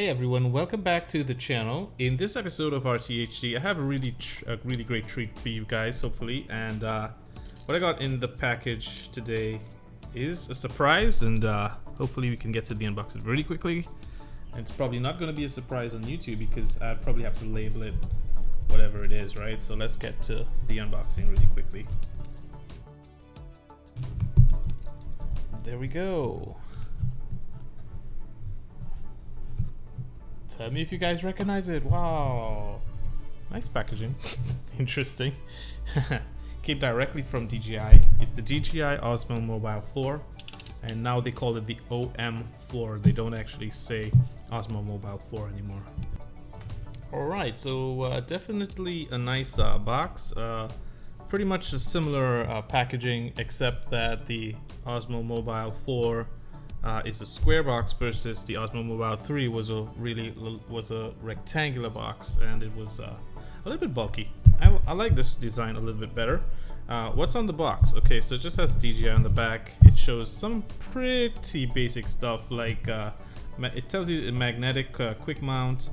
Hey everyone, welcome back to the channel. In this episode of RTHD, I have a really great treat for you guys, hopefully. And what I got in the package today is a surprise, and hopefully we can get to the unboxing really quickly. And it's probably not going to be a surprise on YouTube because I'd probably have to label it whatever it is, right? So let's get to the unboxing really quickly. There we go. Tell me if you guys recognize it. Wow, nice packaging. Interesting. Came directly from DJI. It's the DJI OSMO Mobile 4, and now they call it the OM4. They don't actually say OSMO Mobile 4 anymore. Alright, so definitely a nice box. Pretty much a similar packaging, except that the OSMO Mobile 4 is a square box versus the OSMO Mobile 3 was a rectangular box, and it was a little bit bulky. I like this design a little bit better. What's on the box? Okay, so it just has DJI on the back. It shows some pretty basic stuff like it tells you a magnetic quick mount,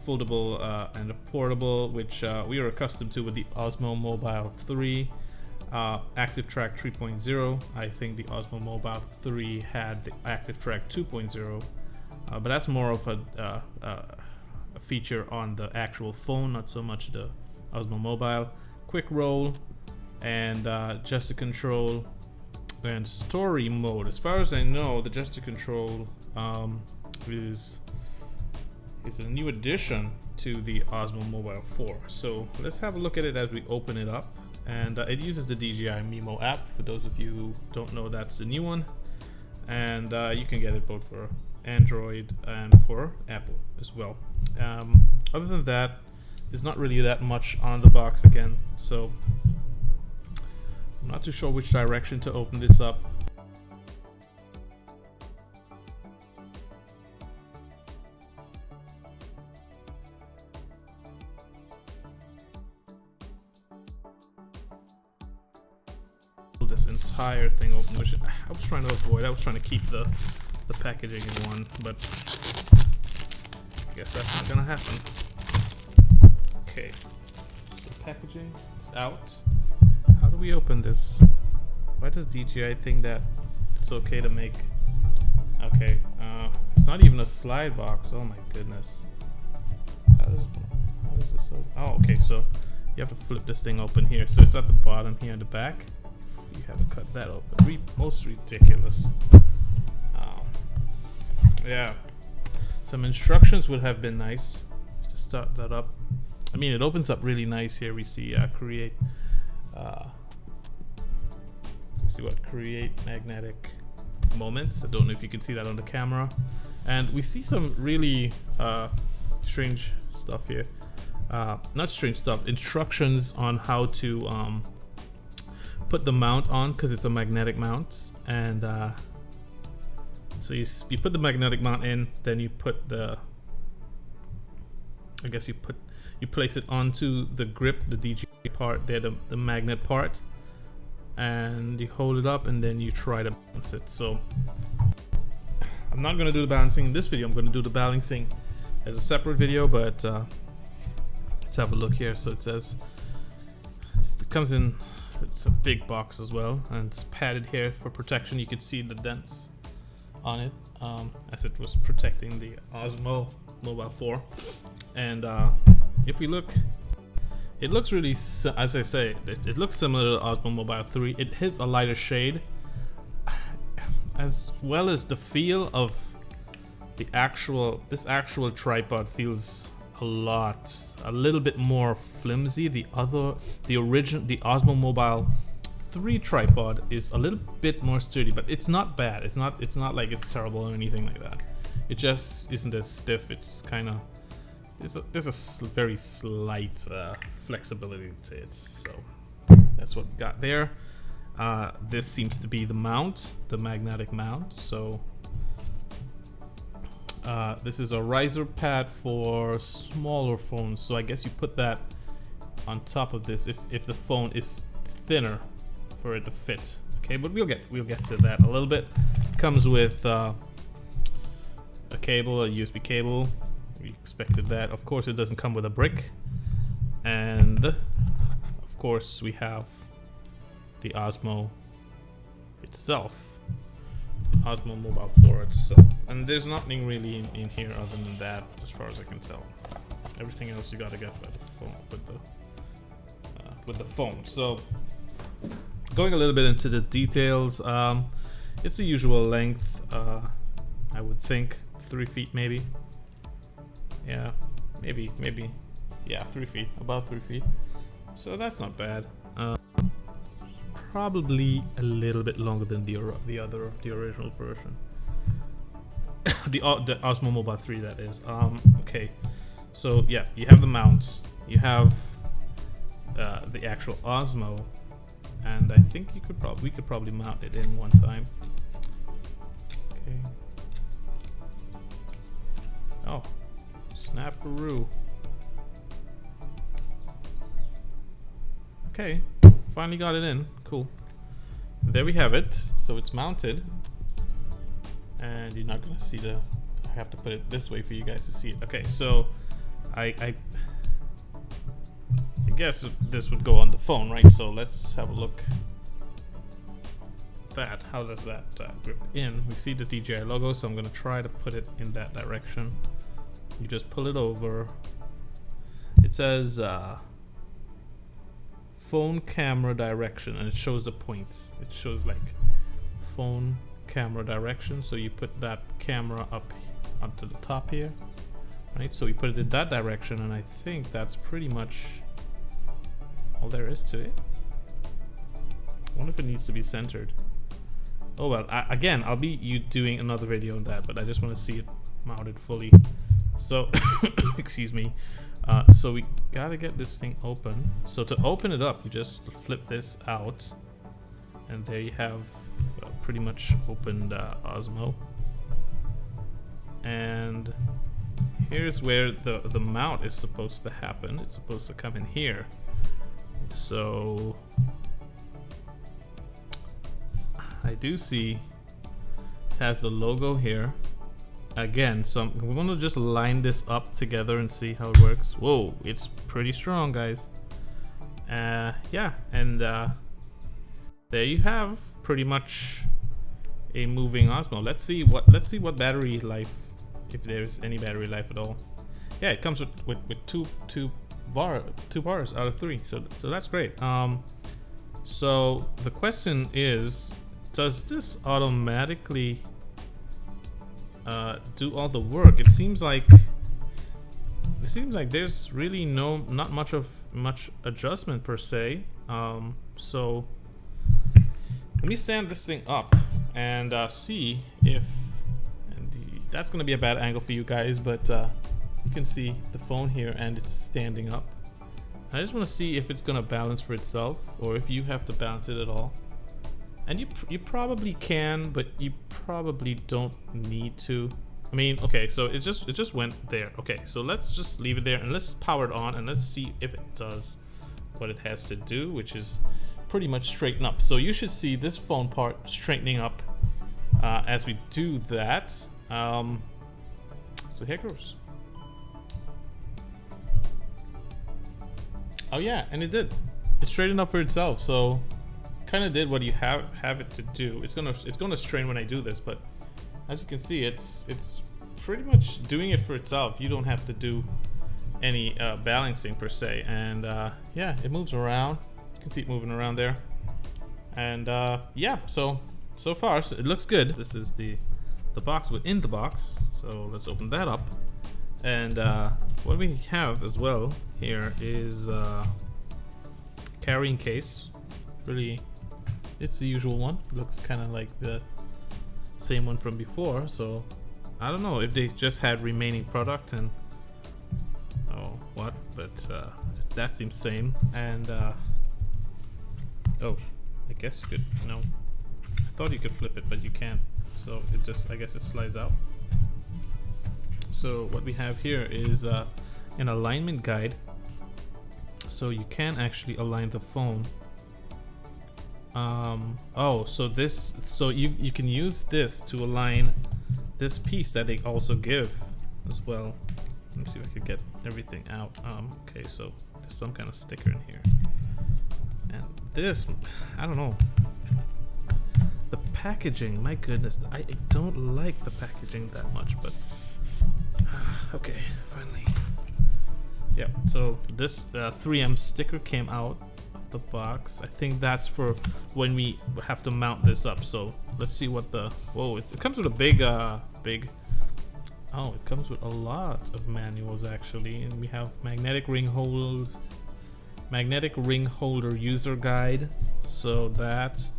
foldable and a portable, which we are accustomed to with the OSMO Mobile 3. Active Track 3.0. I think the OSMO Mobile 3 had the Active Track 2.0, but that's more of a feature on the actual phone, not so much the OSMO Mobile. Quick roll and gesture control and story mode. As far as I know, the gesture control is a new addition to the OSMO Mobile 4. So let's have a look at it as we open it up. And it uses the DJI Mimo app. For those of you who don't know, that's the new one, and you can get it both for Android and for Apple as well. Other than that, there's not really that much on the box again, so I'm not too sure which direction to open this up. This entire thing open, which I was trying to avoid. I was trying to keep the packaging in one, but I guess that's not gonna happen. Okay, so the packaging is out. How do we open this? Why does DJI think that it's okay to make? Okay, it's not even a slide box. Oh my goodness. How does this open? Oh, okay, so you have to flip this thing open here. So it's at the bottom here in the back. You have to cut that open. Most ridiculous. Yeah, some instructions would have been nice to start that up. I mean, it opens up really nice here. We see create magnetic moments. I don't know if you can see that on the camera, and we see some really strange stuff here. Not strange stuff, instructions on how to put the mount on, because it's a magnetic mount. And so you put the magnetic mount in, then you put the, I guess you place it onto the grip, the DJI part there, the magnet part, and you hold it up, and then you try to balance it. So I'm not going to do the balancing in this video. I'm going to do the balancing as a separate video, but let's have a look here. So it says it comes in, it's a big box as well, and it's padded here for protection. You can see the dents on it, as it was protecting the OSMO Mobile 4. And if we look, it looks really, as I say, it looks similar to OSMO Mobile 3. It has a lighter shade, as well as the feel of the this actual tripod feels a little bit more flimsy. The OSMO Mobile 3 tripod is a little bit more sturdy, but it's not bad. It's not like it's terrible or anything like that. It just isn't as stiff. It's kind of, there's a very slight flexibility to it. So that's what we got there. This seems to be the mount, the magnetic mount. So this is a riser pad for smaller phones, so I guess you put that on top of this if the phone is thinner for it to fit. Okay, but we'll get to that a little bit. Comes with a cable, a USB cable, we expected that. Of course, it doesn't come with a brick, and of course we have the Osmo itself, the Osmo Mobile 4 itself, and there's nothing really in here other than that, as far as I can tell. Everything else you gotta get by the phone, with the phone. So going a little bit into the details, it's the usual length, I would think 3 feet maybe. Yeah, maybe, yeah, 3 feet, about 3 feet. So that's not bad. Probably a little bit longer than the original version. the Osmo Mobile 3, that is. Okay, so yeah, you have the mounts, you have the actual Osmo, and I think we could probably mount it in one time. Okay. Oh, snap-a-roo. Okay, finally got it in. Cool. There we have it. So it's mounted, and you're not gonna see the. I have to put it this way for you guys to see it. Okay, so I guess this would go on the phone, right? So let's have a look. How does that grip in? We see the DJI logo, so I'm gonna try to put it in that direction. You just pull it over. It says phone camera direction, and it shows the points. It shows like phone camera direction, so you put that camera up onto the top here, right? So we put it in that direction, and I think that's pretty much all there is to it. I wonder if it needs to be centered. Oh well, again, I'll be doing another video on that, but I just want to see it mounted fully. So excuse me. So we gotta get this thing open. So to open it up, you just flip this out, and there you have pretty much opened Osmo. And here's where the mount is supposed to happen. It's supposed to come in here. So I do see it has the logo here. Again, so we're gonna just line this up together and see how it works. Whoa, it's pretty strong, guys. Yeah, and there you have pretty much a moving Osmo. Let's see what battery life, if there's any battery life at all. Yeah, it comes with two bars out of 3. So that's great. So the question is, does this automatically do all the work? It seems like there's really not much adjustment per se. So let me stand this thing up and see if, that's gonna be a bad angle for you guys, but you can see the phone here and it's standing up. I just want to see if it's gonna balance for itself, or if you have to balance it at all. And you probably can, but you probably don't need to. I mean, okay, so it just went there. Okay, so let's just leave it there and let's power it on and let's see if it does what it has to do, which is pretty much straighten up. So you should see this phone part straightening up as we do that. So here goes. Oh yeah, and it did. It straightened up for itself. So kind of did what you have it to do. It's gonna strain when I do this, but as you can see, it's pretty much doing it for itself. You don't have to do any balancing per se. And yeah, it moves around. You can see it moving around there. And yeah, so far it looks good. This is the box within the box. So let's open that up. And what we have as well here is carrying case. Really, it's the usual one. Looks kind of like the same one from before. So I don't know if they just had remaining product and but that seems same. And oh, I guess you could. No, I thought you could flip it, but you can't. So it just, I guess it slides out. So what we have here is an alignment guide. So you can actually align the phone. Oh, so you can use this to align this piece that they also give as well. Let me see if I could get everything out. Okay, so there's some kind of sticker in here. And this, I don't know. The packaging, my goodness, I don't like the packaging that much, but okay, finally. Yeah, so this 3M sticker came out of the box. I think that's for when we have to mount this up. So let's see what the, whoa, it comes with a big, oh, it comes with a lot of manuals actually. And we have magnetic ring holder user guide. So that's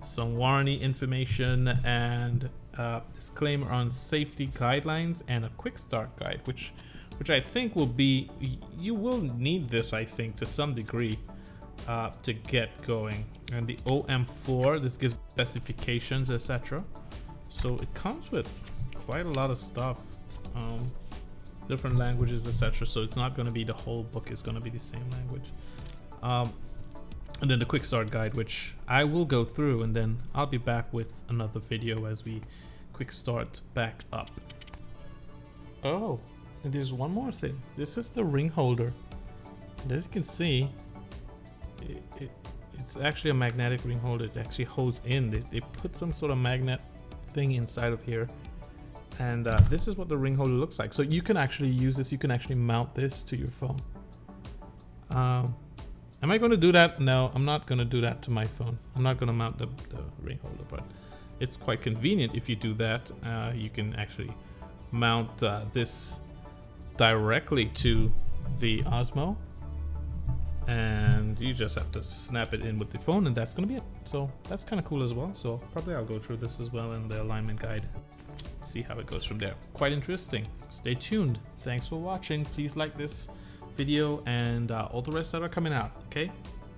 some warranty information and disclaimer on safety guidelines and a quick start guide, which I think will be, you will need this, I think, to some degree to get going. And the OM4, this gives specifications, etc. So it comes with quite a lot of stuff, different languages, etc. So it's not going to be the whole book is going to be the same language. And then the quick start guide, which I will go through, and then I'll be back with another video as we quick start back up. Oh, and there's one more thing. This is the ring holder. And as you can see, it's actually a magnetic ring holder. It actually holds in. They put some sort of magnet thing inside of here. And this is what the ring holder looks like. So you can actually use this. You can actually mount this to your phone. Am I going to do that? No, I'm not going to do that to my phone. I'm not going to mount the ring holder, but it's quite convenient if you do that. You can actually mount this directly to the Osmo, and you just have to snap it in with the phone, and that's going to be it. So that's kind of cool as well. So probably I'll go through this as well in the alignment guide, see how it goes from there. Quite interesting. Stay tuned. Thanks for watching. Please like this video and all the rest that are coming out. Okay,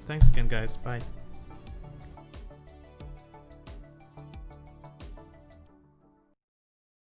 thanks again, guys. Bye.